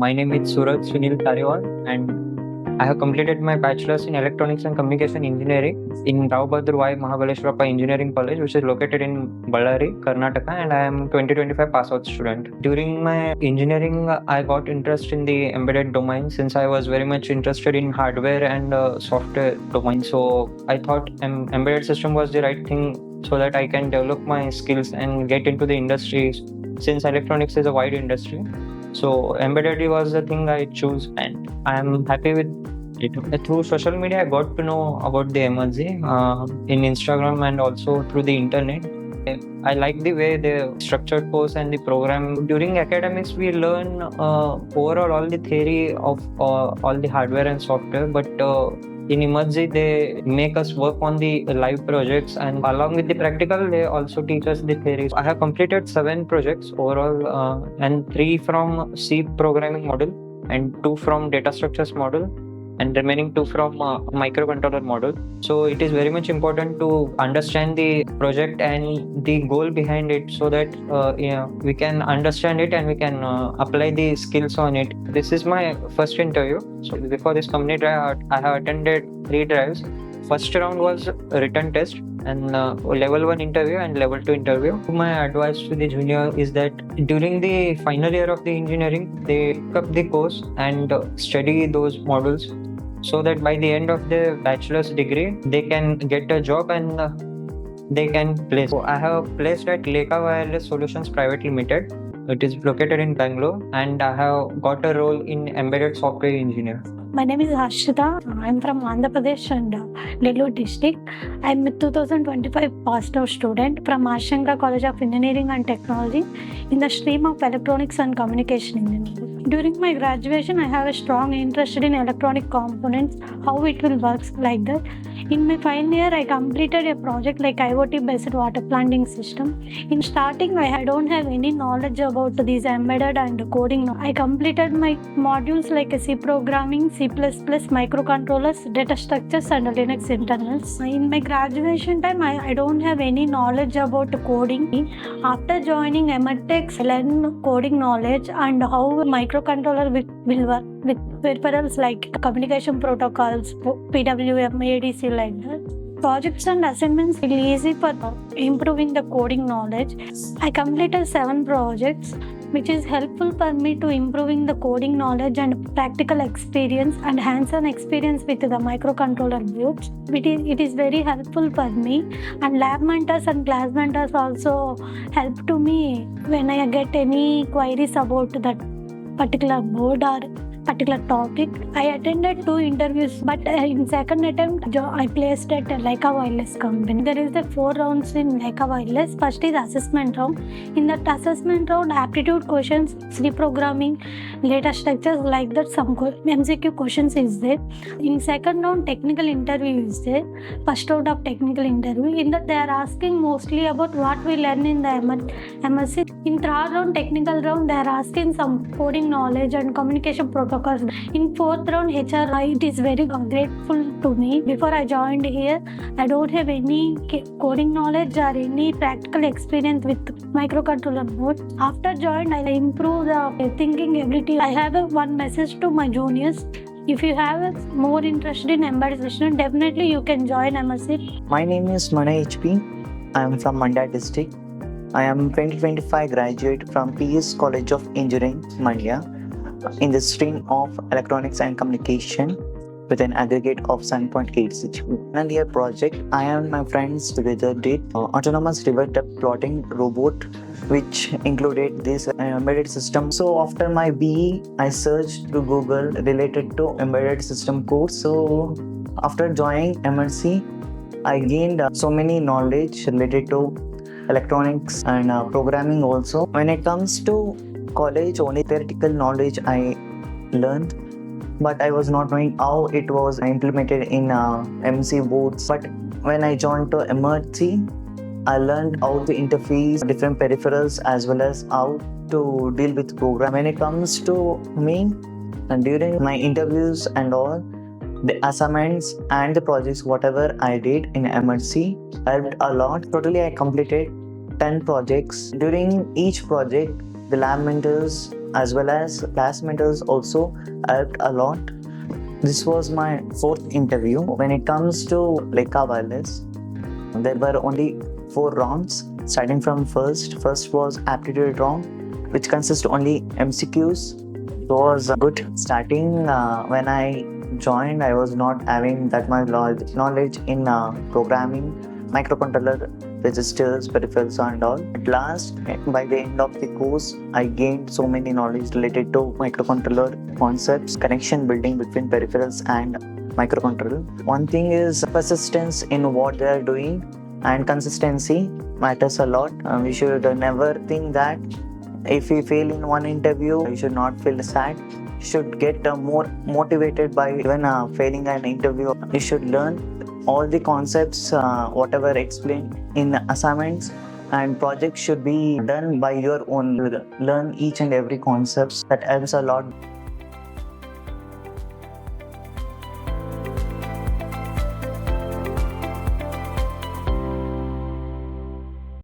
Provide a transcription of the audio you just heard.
My name is Suraj Sunil Tariwal, and I have completed my bachelor's in electronics and communication engineering in Rao Bahadur Vai Mahabaleshwarappa Engineering College, which is located in Ballari, Karnataka, and I am 2025 pass out student. During my engineering, I got interest in the embedded domain since I was very much interested in hardware and software domain. So I thought embedded system was the right thing so that I can develop my skills and get into the industry since electronics is a wide industry. So embedded was the thing I choose, and I'm happy with it. Through social media, I got to know about the Emertxe in Instagram and also through the internet. I like the way the structured course and the program. During academics, we learn overall all the theory of all the hardware and software, but in Emertxe, they make us work on the live projects, and along with the practical, they also teach us the theories. I have completed 7 projects overall, and 3 from C programming module, and 2 from data structures module, and remaining 2 from microcontroller module. So it is very much important to understand the project and the goal behind it so that we can understand it and we can apply the skills on it. This is my first interview. So before this company drive, I have attended 3 drives. First round was a written test and level 1 interview and level 2 interview. My advice to the junior is that during the final year of the engineering, they pick up the course and study those modules so that by the end of the bachelor's degree, they can get a job and they can place. So I have placed at Lekha Wireless Solutions Private Limited. It is located in Bangalore, and I have got a role in embedded software engineer. My name is Harshita. I'm from Andhra Pradesh and Nellore district. I'm a 2025 passed out student from Ashanka College of Engineering and Technology in the stream of Electronics and Communication Engineering. During my graduation, I have a strong interest in electronic components, how it will work like that. In my final year, I completed a project like IoT-based water planting system. In starting, I don't have any knowledge about these embedded and coding. I completed my modules like C programming, C++, microcontrollers, data structures, and Linux internals. In my graduation time, I don't have any knowledge about coding. After joining Emertxe, I learned coding knowledge and how microcontroller will work with peripherals like communication protocols, PWM, ADC like that. Projects and assignments will be easy for improving the coding knowledge. I completed 7 projects, which is helpful for me to improving the coding knowledge and practical experience and hands-on experience with the microcontroller boards. It is very helpful for me, and lab mentors and class mentors also help to me when I get any queries about that particular board or particular topic. I attended 2 interviews, but in second attempt, I placed at Lekha Wireless company. There is the 4 rounds in Lekha Wireless. First is assessment round. In that assessment round, aptitude questions, C programming, data structures like that, some MCQ questions is there. In second round, technical interview is there. First round of technical interview. In that, they are asking mostly about what we learn in the MSc. In third round, technical round, they are asking some coding knowledge and communication protocols. In fourth round, HR, it is very grateful to me. Before I joined here, I don't have any coding knowledge or any practical experience with microcontroller board. After joined, I improved the thinking ability. I have one message to my juniors. If you have more interest in embedded system, definitely you can join MSc. My name is Mana HP. I am from Mandya district. I am 2025 graduate from PS College of Engineering, Mandya, in the stream of Electronics and Communication with an aggregate of 7.86. In a year project, I and my friends together did autonomous river plotting robot, which included this embedded system. So after my BE, I searched to Google related to embedded system course. So after joining Emertxe, I gained so many knowledge related to electronics and programming also. When it comes to college, only theoretical knowledge I learned, but I was not knowing how it was implemented in MC boards. But when I joined to Emertxe, I learned how to interface different peripherals as well as how to deal with program. When it comes to me, and during my interviews and all, the assignments and the projects whatever I did in Emertxe helped a lot. Totally I completed 10 projects. During each project, the lab mentors as well as classmates also helped a lot. This was my fourth interview. When it comes to Lekha Wireless, there were only 4 rounds starting from first. First was aptitude round, which consists only MCQs. It was good starting. When I joined, I was not having that much knowledge in programming, microcontroller, registers, peripherals, and all. At last, by the end of the course, I gained so many knowledge related to microcontroller concepts, connection building between peripherals and microcontroller. One thing is persistence in what they are doing, and consistency matters a lot. We should never think that if we fail in one interview, you should not feel sad. You should get more motivated by even failing an interview. You should learn all the concepts, whatever explained in assignments and projects should be done by your own. Learn each and every concept. That helps a lot.